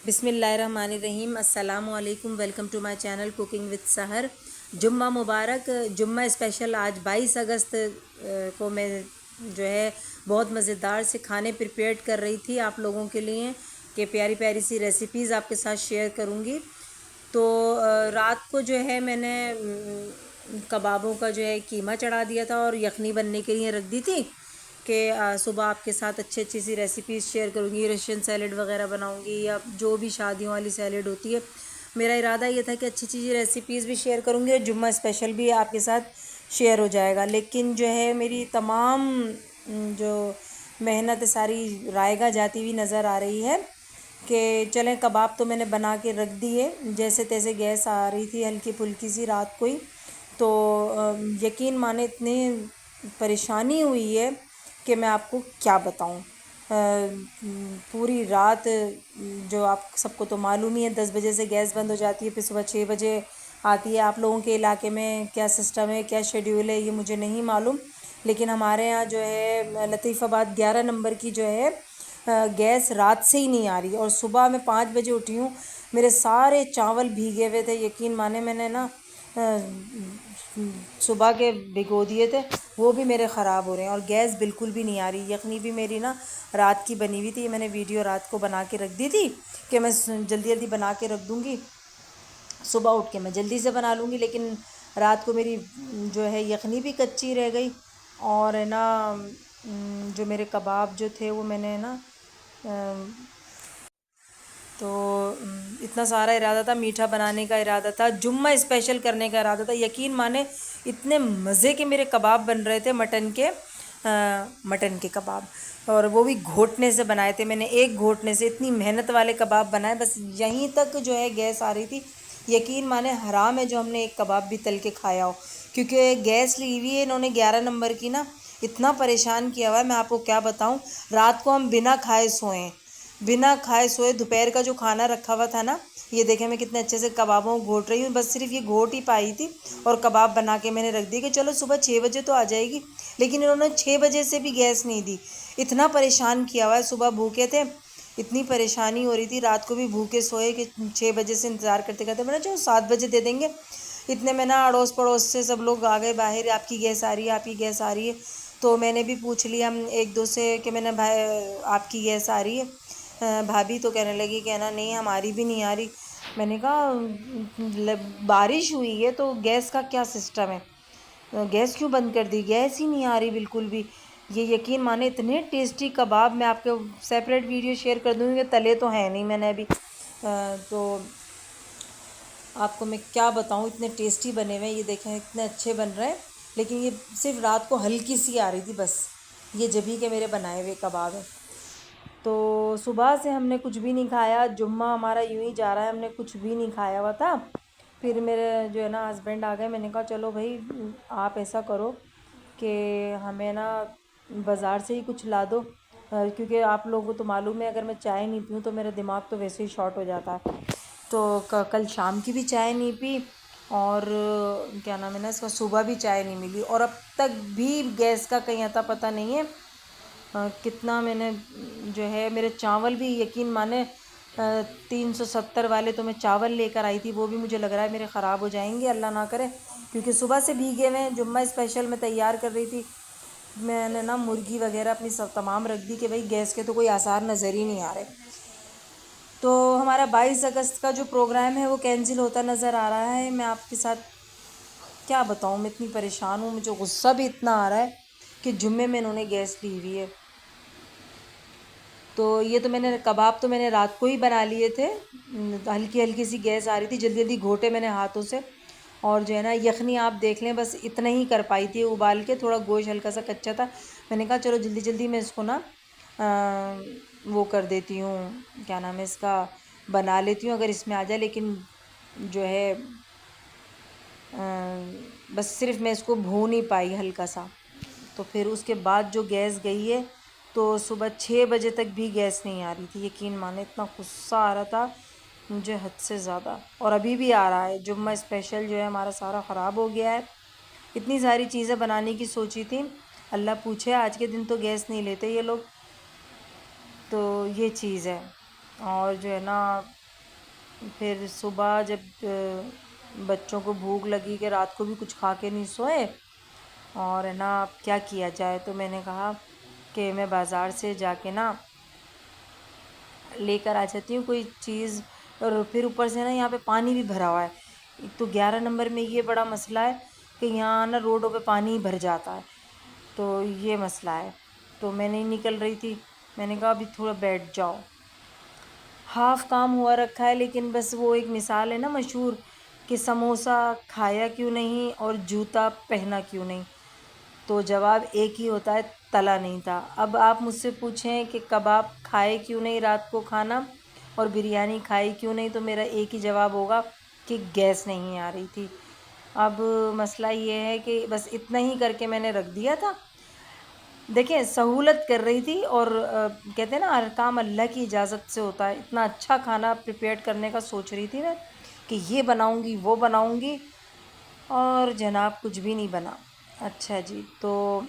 بسم اللہ الرحمن الرحیم۔ السلام علیکم، welcome to my channel cooking with Sehar. جمعہ مبارک، جمعہ اسپیشل آج 22 اگست کو میں جو ہے بہت مزیدار سے کھانے پریپیئر کر رہی تھی آپ لوگوں کے لیے کہ پیاری پیاری سی ریسیپیز آپ کے ساتھ شیئر کروں گی۔ تو رات کو جو ہے میں نے کبابوں کا جو ہے قیمہ چڑھا دیا تھا اور یخنی بننے کے لیے رکھ دی تھی کہ صبح آپ کے ساتھ اچھی اچھی سی ریسیپیز شیئر کروں گی، رشین سیلڈ وغیرہ بناؤں گی یا جو بھی شادیوں والی سیلڈ ہوتی ہے۔ میرا ارادہ یہ تھا کہ اچھی اچھی ریسیپیز بھی شیئر کروں گی اور جمعہ اسپیشل بھی آپ کے ساتھ شیئر ہو جائے گا، لیکن جو ہے میری تمام جو محنت ساری رائے گاہ جاتی ہوئی نظر آ رہی ہے کہ چلیں کباب تو میں نے بنا کے رکھ دیے، جیسے تیسے گیس آ رہی تھی ہلکی پھلکی سی رات کو ہی، تو یقین مانے اتنی پریشانی ہوئی ہے کہ میں آپ کو کیا بتاؤں۔ پوری رات جو آپ سب کو تو معلوم ہی ہے 10 بجے سے گیس بند ہو جاتی ہے، پھر صبح 6 بجے آتی ہے۔ آپ لوگوں کے علاقے میں کیا سسٹم ہے، کیا شیڈیول ہے، یہ مجھے نہیں معلوم، لیکن ہمارے یہاں جو ہے لطیف آباد 11 نمبر کی جو ہے گیس رات سے ہی نہیں آ رہی، اور صبح میں 5 بجے اٹھی ہوں، میرے سارے چاول بھیگے ہوئے تھے۔ یقین مانے میں نے نا صبح کے بھگو دیے تھے، وہ بھی میرے خراب ہو رہے ہیں، اور گیس بالکل بھی نہیں آ رہی۔ یخنی بھی میری نا رات کی بنی ہوئی تھی، میں نے ویڈیو رات کو بنا کے رکھ دی تھی کہ میں جلدی جلدی بنا کے رکھ دوں گی، صبح اٹھ کے میں جلدی سے بنا لوں گی، لیکن رات کو میری جو ہے یخنی بھی کچی رہ گئی، اور ہے نا جو میرے کباب جو تھے وہ میں نے نا تو اتنا سارا ارادہ تھا، میٹھا بنانے کا ارادہ تھا، جمعہ اسپیشل کرنے کا ارادہ تھا۔ یقین مانے اتنے مزے کے میرے کباب بن رہے تھے، مٹن کے کباب، اور وہ بھی گھوٹنے سے بنائے تھے میں نے، ایک گھوٹنے سے، اتنی محنت والے کباب بنائے، بس یہیں تک جو ہے گیس آ رہی تھی۔ یقین مانے حرام ہے جو ہم نے ایک کباب بھی تل کے کھایا ہو، کیونکہ گیس لی ہوئی ہے انہوں نے 11 نمبر کی نا، اتنا پریشان کیا ہوا ہے میں آپ کو کیا بتاؤں۔ رات کو ہم بنا کھائے سوئے ہیں، بنا کھائے سوئے، دوپہر کا جو کھانا رکھا ہوا تھا نا، یہ دیکھیں میں کتنے اچھے سے کبابوں کو گھوٹ رہی ہوں، بس صرف یہ گھوٹ ہی پائی تھی، اور کباب بنا کے میں نے رکھ دی کہ چلو صبح 6 بجے تو آ جائے گی، لیکن انہوں نے 6 بجے سے بھی گیس نہیں دی، اتنا پریشان کیا ہوا ہے۔ صبح بھوکے تھے، اتنی پریشانی ہو رہی تھی، رات کو بھی بھوکے سوئے کہ 6 بجے سے انتظار کرتے کرتے میں نے چلو 7 بجے دے دیں گے، اتنے میں نا اڑوس پڑوس سے سب لوگ آ گئے باہر، آپ کی گیس آ رہی ہے، آپ کی گیس آ رہی ہے، تو میں نے بھی پوچھ لیا ایک دو سے کہ میں نے بھائی آپ کی گیس آ رہی ہے بھابھی؟ تو کہنے لگی کہ نا نہیں ہماری بھی نہیں آ رہی۔ میں نے کہا بارش ہوئی ہے تو گیس کا کیا سسٹم ہے، گیس کیوں بند کر دی؟ گیس ہی نہیں آ رہی بالکل بھی۔ یہ یقین مانے اتنے ٹیسٹی کباب، میں آپ کو سیپریٹ ویڈیو شیئر کر دوں گی، تلے تو ہیں نہیں میں نے ابھی، تو آپ کو میں کیا بتاؤں، اتنے ٹیسٹی بنے ہوئے ہیں، یہ دیکھیں اتنے اچھے بن رہے ہیں، لیکن یہ صرف رات کو ہلکی سی آ رہی تھی بس، یہ جبھی کے میرے بنائے ہوئے کباب ہیں۔ تو صبح سے ہم نے کچھ بھی نہیں کھایا، جمعہ ہمارا یوں ہی جا رہا ہے، ہم نے کچھ بھی نہیں کھایا ہوا تھا۔ پھر میرے جو ہے نا ہسبینڈ آ گئے، میں نے کہا چلو بھائی آپ ایسا کرو کہ ہمیں نا بازار سے ہی کچھ لا دو، کیونکہ آپ لوگوں کو تو معلوم ہے اگر میں چائے نہیں پیوں تو میرا دماغ تو ویسے ہی شارٹ ہو جاتا ہے۔ تو کل شام کی بھی چائے نہیں پی، اور کیا نام ہے نا اس کا، صبح بھی چائے نہیں ملی، اور اب تک بھی گیس کا کہیں اتا پتہ نہیں ہے۔ کتنا میں نے جو ہے میرے چاول بھی یقین مانے 370 والے تو میں چاول لے کر آئی تھی، وہ بھی مجھے لگ رہا ہے میرے خراب ہو جائیں گے، اللہ نہ کرے، کیونکہ صبح سے بھیگے ہوئے ہیں۔ جمعہ اسپیشل میں تیار کر رہی تھی، میں نے نا مرغی وغیرہ اپنی سب تمام رکھ دی کہ بھائی گیس کے تو کوئی آثار نظر ہی نہیں آ رہے۔ تو ہمارا 22 اگست کا جو پروگرام ہے وہ کینسل ہوتا نظر آ رہا ہے۔ میں آپ کے ساتھ کیا بتاؤں، میں اتنی پریشان ہوں، مجھے غصہ بھی اتنا آ رہا ہے کہ جمعے میں انہوں نے گیس لی ہوئی ہے۔ تو یہ تو میں نے کباب تو میں نے رات کو ہی بنا لیے تھے، ہلکی ہلکی سی گیس آ رہی تھی، جلدی جلدی گھوٹے میں نے ہاتھوں سے، اور جو ہے نا یخنی آپ دیکھ لیں بس اتنا ہی کر پائی تھی ابال کے، تھوڑا گوشت ہلکا سا کچا تھا، میں نے کہا چلو جلدی جلدی میں اس کو نا وہ کر دیتی ہوں، کیا نام ہے اس کا، بنا لیتی ہوں اگر اس میں آ جائے، لیکن جو ہے بس صرف میں اس کو بھون ہی پائی ہلکا سا۔ تو پھر اس کے بعد جو گیس گئی ہے تو صبح 6 بجے تک بھی گیس نہیں آ رہی تھی، یقین مانے اتنا غصہ آ رہا تھا مجھے حد سے زیادہ، اور ابھی بھی آ رہا ہے۔ جمعہ اسپیشل جو ہے ہمارا سارا خراب ہو گیا ہے، اتنی ساری چیزیں بنانے کی سوچی تھی، اللہ پوچھے آج کے دن تو گیس نہیں لیتے یہ لوگ، تو یہ چیز ہے۔ اور جو ہے نا پھر صبح جب بچوں کو بھوک لگی کہ رات کو بھی کچھ کھا کے نہیں سوئے، اور ہے نا اب کیا کیا جائے، تو میں نے کہا کہ میں بازار سے جا کے نا لے کر آ جاتی ہوں کوئی چیز. اور پھر اوپر سے نا یہاں پہ پانی بھی بھرا ہوا ہے. ایک تو 11 نمبر میں یہ بڑا مسئلہ ہے کہ یہاں نا روڈوں پہ پانی بھر جاتا ہے، تو یہ مسئلہ ہے. تو میں نہیں نکل رہی تھی، میں نے کہا ابھی تھوڑا بیٹھ جاؤ. ہاف کام ہوا رکھا ہے، لیکن بس وہ ایک مثال ہے نا مشہور کہ سموسہ کھایا کیوں نہیں اور جوتا پہنا کیوں نہیں. تو جواب ایک ہی ہوتا ہے، تلا نہیں تھا. اب آپ مجھ سے پوچھیں کہ کباب کھائے کیوں نہیں رات کو کھانا اور بریانی کھائی کیوں نہیں، تو میرا ایک ہی جواب ہوگا کہ گیس نہیں آ رہی تھی. اب مسئلہ یہ ہے کہ بس اتنا ہی کر کے میں نے رکھ دیا تھا. دیکھیں سہولت کر رہی تھی، اور کہتے ہیں نا ہر کام اللہ کی اجازت سے ہوتا ہے. اتنا اچھا کھانا پریپیئر کرنے کا سوچ رہی تھی میں کہ یہ بناؤں گی وہ بناؤں گی، اور جناب کچھ بھی نہیں بنا. اچھا جی، تو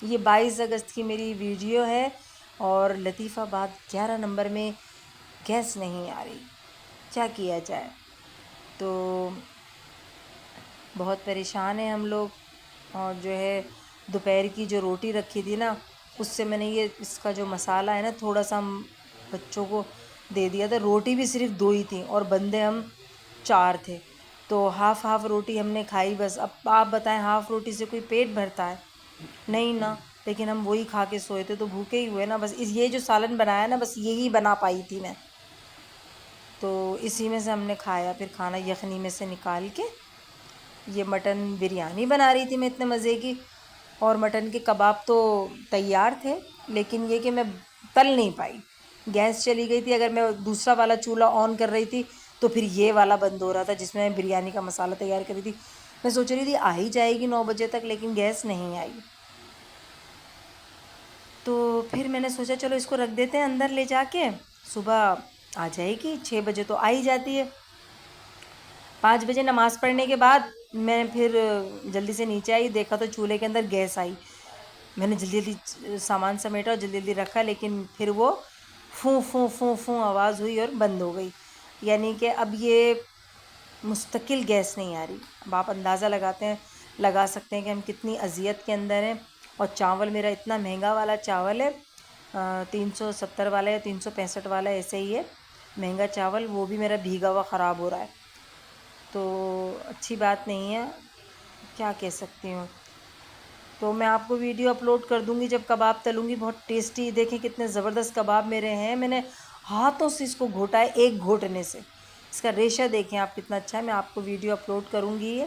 یہ 22 اگست کی میری ویڈیو ہے، اور لطیف آباد 11 نمبر میں گیس نہیں آ رہی، کیا کیا جائے. تو بہت پریشان ہیں ہم لوگ. اور جو ہے دوپہر کی جو روٹی رکھی تھی نا، اس سے میں نے یہ اس کا جو مسالہ ہے نا تھوڑا سا ہم بچوں کو دے دیا تھا. روٹی بھی صرف 2 ہی تھیں اور بندے ہم 4 تھے، تو ہاف روٹی ہم نے کھائی. بس اب آپ بتائیں ہاف روٹی سے کوئی پیٹ بھرتا ہے؟ نہیں نا. لیکن ہم وہی کھا کے سوئے تھے تو بھوکے ہی ہوئے نا. بس یہ جو سالن بنایا نا بس یہی بنا پائی تھی میں، تو اسی میں سے ہم نے کھایا. پھر کھانا یخنی میں سے نکال کے یہ مٹن بریانی بنا رہی تھی میں اتنے مزے کی، اور مٹن کے کباب تو تیار تھے، لیکن یہ کہ میں تل نہیں پائی، گیس چلی گئی تھی. اگر میں دوسرا والا چولہا آن کر رہی تھی تو پھر یہ والا بند ہو رہا تھا جس میں بریانی کا مسالہ تیار کری تھی. میں سوچ رہی تھی آ ہی جائے گی 9 بجے تک، لیکن گیس نہیں آئی. تو پھر میں نے سوچا چلو اس کو رکھ دیتے ہیں اندر لے جا کے، صبح آ جائے گی. 6 بجے تو آ ہی جاتی ہے. 5 بجے نماز پڑھنے کے بعد میں پھر جلدی سے نیچے آئی، دیکھا تو چولہے کے اندر گیس آئی. میں نے جلدی جلدی سامان سمیٹا اور جلدی جلدی رکھا، لیکن پھر وہ فوں فوں فوں فوں آواز ہوئی اور بند ہو گئی. یعنی کہ اب یہ مستقل گیس نہیں آ رہی. اب آپ اندازہ لگا سکتے ہیں کہ ہم کتنی اذیت کے اندر ہیں. اور چاول میرا اتنا مہنگا والا چاول ہے، 370 والا یا 365 والا ایسے ہی ہے مہنگا چاول، وہ بھی میرا بھیگا ہوا خراب ہو رہا ہے. تو اچھی بات نہیں ہے، کیا کہہ سکتی ہوں. تو میں آپ کو ویڈیو اپلوڈ کر دوں گی جب کباب تلوں گی. بہت ٹیسٹی، دیکھیں کتنے زبردست کباب میرے ہیں. میں نے ہاتھوں سے اس کو گھوٹا ہے، ایک گھوٹنے سے. اس کا ریشہ دیکھیں آپ کتنا اچھا ہے. میں آپ کو ویڈیو اپلوڈ کروں گی،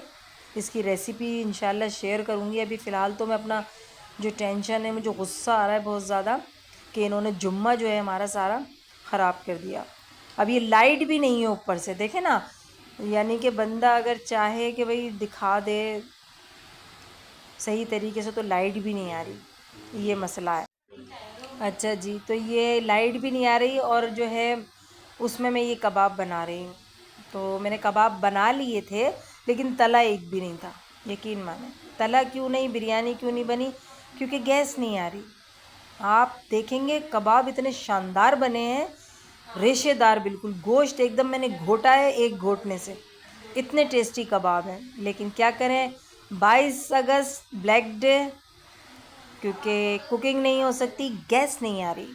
اس کی ریسیپی انشاءاللہ شیئر کروں گی. ابھی فی الحال تو میں اپنا جو ٹینشن ہے، مجھے غصہ آ رہا ہے بہت زیادہ کہ انہوں نے جمعہ جو ہے ہمارا سارا خراب کر دیا. اب یہ لائٹ بھی نہیں ہے اوپر سے، دیکھیں نا. یعنی کہ بندہ اگر چاہے کہ بھئی دکھا دے صحیح طریقے سے، تو لائٹ بھی نہیں آ رہی، یہ مسئلہ ہے. اچھا جی، تو یہ لائٹ بھی نہیں آ رہی، اور جو ہے اس میں یہ کباب بنا رہی ہوں. تو میں نے کباب بنا لیے تھے، لیکن تلا ایک بھی نہیں تھا. یقین مانیں، تلا کیوں نہیں، بریانی کیوں نہیں بنی؟ کیونکہ گیس نہیں آ رہی. آپ دیکھیں گے کباب اتنے شاندار بنے ہیں، ریشے دار بالکل، گوشت ایک دم میں نے گھوٹا ہے ایک گھوٹنے سے، اتنے ٹیسٹی کباب ہیں. لیکن کیا کریں، 22 اگست بلیک ڈے، کیونکہ کوکنگ نہیں ہو سکتی، گیس نہیں آ رہی.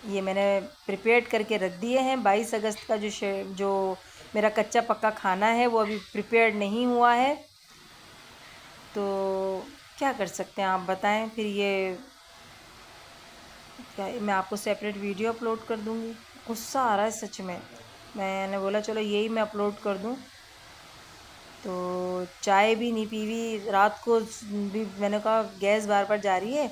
یہ میں نے پریپیئرڈ کر کے رکھ دیے ہیں. 22 اگست کا جو میرا کچا پکا کھانا ہے وہ ابھی پریپیئرڈ نہیں ہوا ہے. تو کیا کر سکتے ہیں آپ بتائیں. پھر یہ میں آپ کو سیپریٹ ویڈیو اپلوڈ کر دوں گی. غصہ آ رہا ہے سچ میں نے بولا چلو یہی میں اپلوڈ کر دوں. تو چائے بھی نہیں پیوی رات کو بھی، میں نے کہا گیس بار بار جا رہی ہے،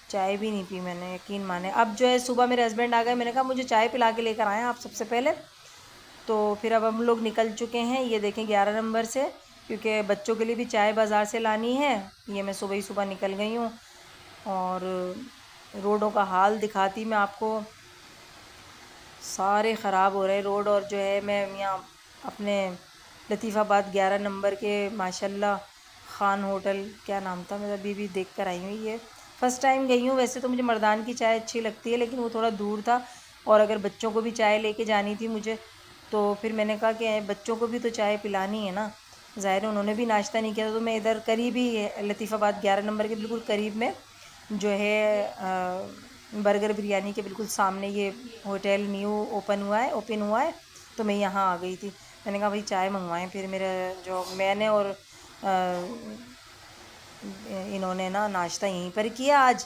چائے بھی نہیں پی میں نے، یقین مانے. اب جو ہے صبح میرے ہسبینڈ آ گئے، میں نے کہا مجھے چائے پلا کے لے کر آئیں آپ سب سے پہلے. تو پھر اب ہم لوگ نکل چکے ہیں، یہ دیکھیں 11 نمبر سے، کیونکہ بچوں کے لیے بھی چائے بازار سے لانی ہے. یہ میں صبح ہی صبح نکل گئی ہوں. اور روڈوں کا حال دکھاتی میں آپ کو، سارے خراب ہو رہے روڈ. اور جو ہے میں یہاں اپنے لطیف آباد 11 نمبر کے ماشاءاللہ خان ہوٹل، کیا نام تھا میرا، ابھی بھی دیکھ کر آئی ہوں. یہ فرسٹ ٹائم گئی ہوں. ویسے تو مجھے مردان کی چائے اچھی لگتی ہے، لیکن وہ تھوڑا دور تھا. اور اگر بچوں کو بھی چائے لے کے جانی تھی مجھے، تو پھر میں نے کہا کہ بچوں کو بھی تو چائے پلانی ہے نا، ظاہر ہے انہوں نے بھی ناشتہ نہیں کیا تھا، تو میں ادھر قریب ہی لطیف آباد 11 نمبر کے بالکل قریب میں جو ہے برگر بریانی کے بالکل سامنے یہ ہوٹل نیو اوپن ہوا ہے، تو میں یہاں آ گئی تھی۔ میں نے کہا بھائی چائے منگوائیں، پھر میرا جو میں نے اور انہوں نے نا ناشتہ یہیں پر کیا آج۔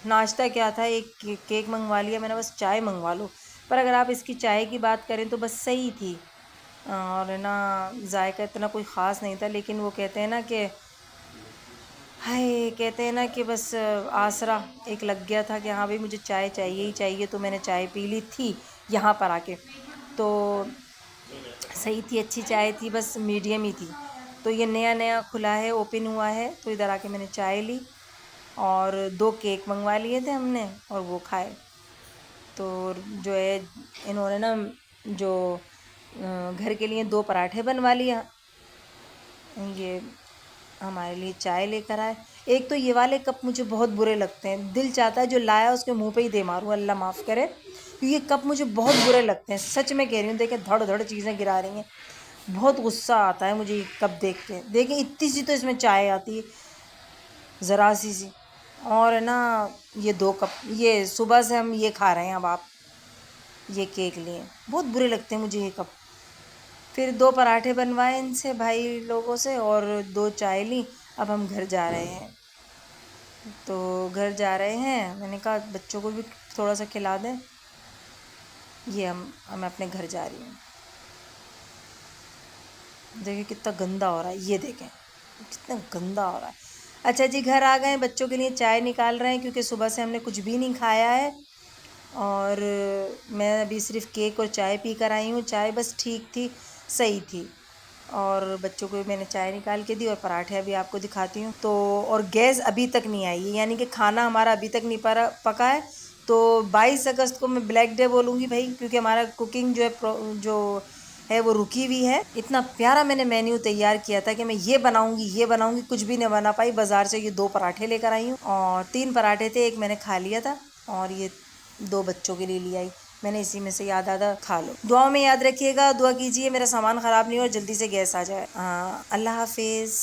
ناشتہ کیا تھا، ایک کیک منگوا لیا میں نے، بس چائے منگوا لو۔ پر اگر آپ اس کی چائے کی بات کریں تو بس صحیح تھی، اور نا ذائقہ اتنا کوئی خاص نہیں تھا، لیکن وہ کہتے ہیں نا کہ کہتے ہیں نا کہ بس آسرا ایک لگ گیا تھا کہ ہاں بھائی مجھے چائے چاہیے ہی چاہیے، تو میں نے چائے پی لی تھی یہاں پر آ کے، تو صحیح تھی، اچھی چائے تھی، بس میڈیم ہی تھی۔ تو یہ نیا نیا کھلا ہے، اوپن ہوا ہے، تو ادھر آ کے میں نے چائے لی اور 2 کیک منگوا لیے تھے ہم نے اور وہ کھائے۔ تو جو ہے انہوں نے نا جو گھر کے لیے 2 پراٹھے بنوا لیا، یہ ہمارے لیے چائے لے کر آئے۔ ایک تو یہ والے کپ مجھے بہت برے لگتے ہیں، دل چاہتا ہے جو لایا اس کے منہ پہ ہی دے ماروں، اللہ معاف کرے، یہ کپ مجھے بہت برے لگتے ہیں، سچ میں کہہ رہی ہوں، دیکھیں دھڑ دھڑ چیزیں گرا رہی ہیں، بہت غصہ آتا ہے مجھے یہ کپ دیکھ کے۔ دیکھیں اتنی سی تو اس میں چائے آتی ہے، ذرا سی، اور نا یہ 2 کپ، یہ صبح سے ہم یہ کھا رہے ہیں، اب آپ یہ کیک لیے، بہت برے لگتے ہیں مجھے یہ کپ۔ پھر 2 پراٹھے بنوائے ان سے بھائی لوگوں سے اور 2 چائے لی، اب ہم گھر جا رہے ہیں۔ تو گھر جا رہے ہیں، میں نے کہا بچوں کو بھی تھوڑا سا کھلا دیں، یہ میں اپنے گھر جا رہی ہوں۔ دیکھیں کتنا گندا ہو رہا ہے، یہ دیکھیں کتنا گندا ہو رہا ہے۔ اچھا جی گھر آ گئے، بچوں کے لیے چائے نکال رہے ہیں کیونکہ صبح سے ہم نے کچھ بھی نہیں کھایا ہے، اور میں ابھی صرف کیک اور چائے پی کر آئی ہوں، چائے بس ٹھیک تھی، صحیح تھی، اور بچوں کو میں نے چائے نکال کے دی، اور پراٹھے ابھی آپ کو دکھاتی ہوں۔ تو اور گیس ابھی تک نہیں آئی ہے، یعنی کہ کھانا ہمارا ابھی تک نہیں پکا ہے۔ تو 22 اگست کو میں بلیک ڈے بولوں گی بھائی، کیونکہ ہمارا کوکنگ جو ہے وہ رکی ہوئی ہے۔ اتنا پیارا میں نے مینیو تیار کیا تھا کہ میں یہ بناؤں گی، کچھ بھی نہیں بنا پائی۔ بازار سے یہ 2 پراٹھے لے کر آئی ہوں، اور 3 پراٹھے تھے، ایک میں نے کھا لیا تھا، اور یہ 2 بچوں کے لیے لے آئی میں نے، اسی میں سے آدھا کھا لو۔ دعاؤں میں یاد رکھیے گا، دعا کیجیے میرا سامان خراب نہیں ہو اور جلدی سے گیس آ جائے۔ اللہ حافظ۔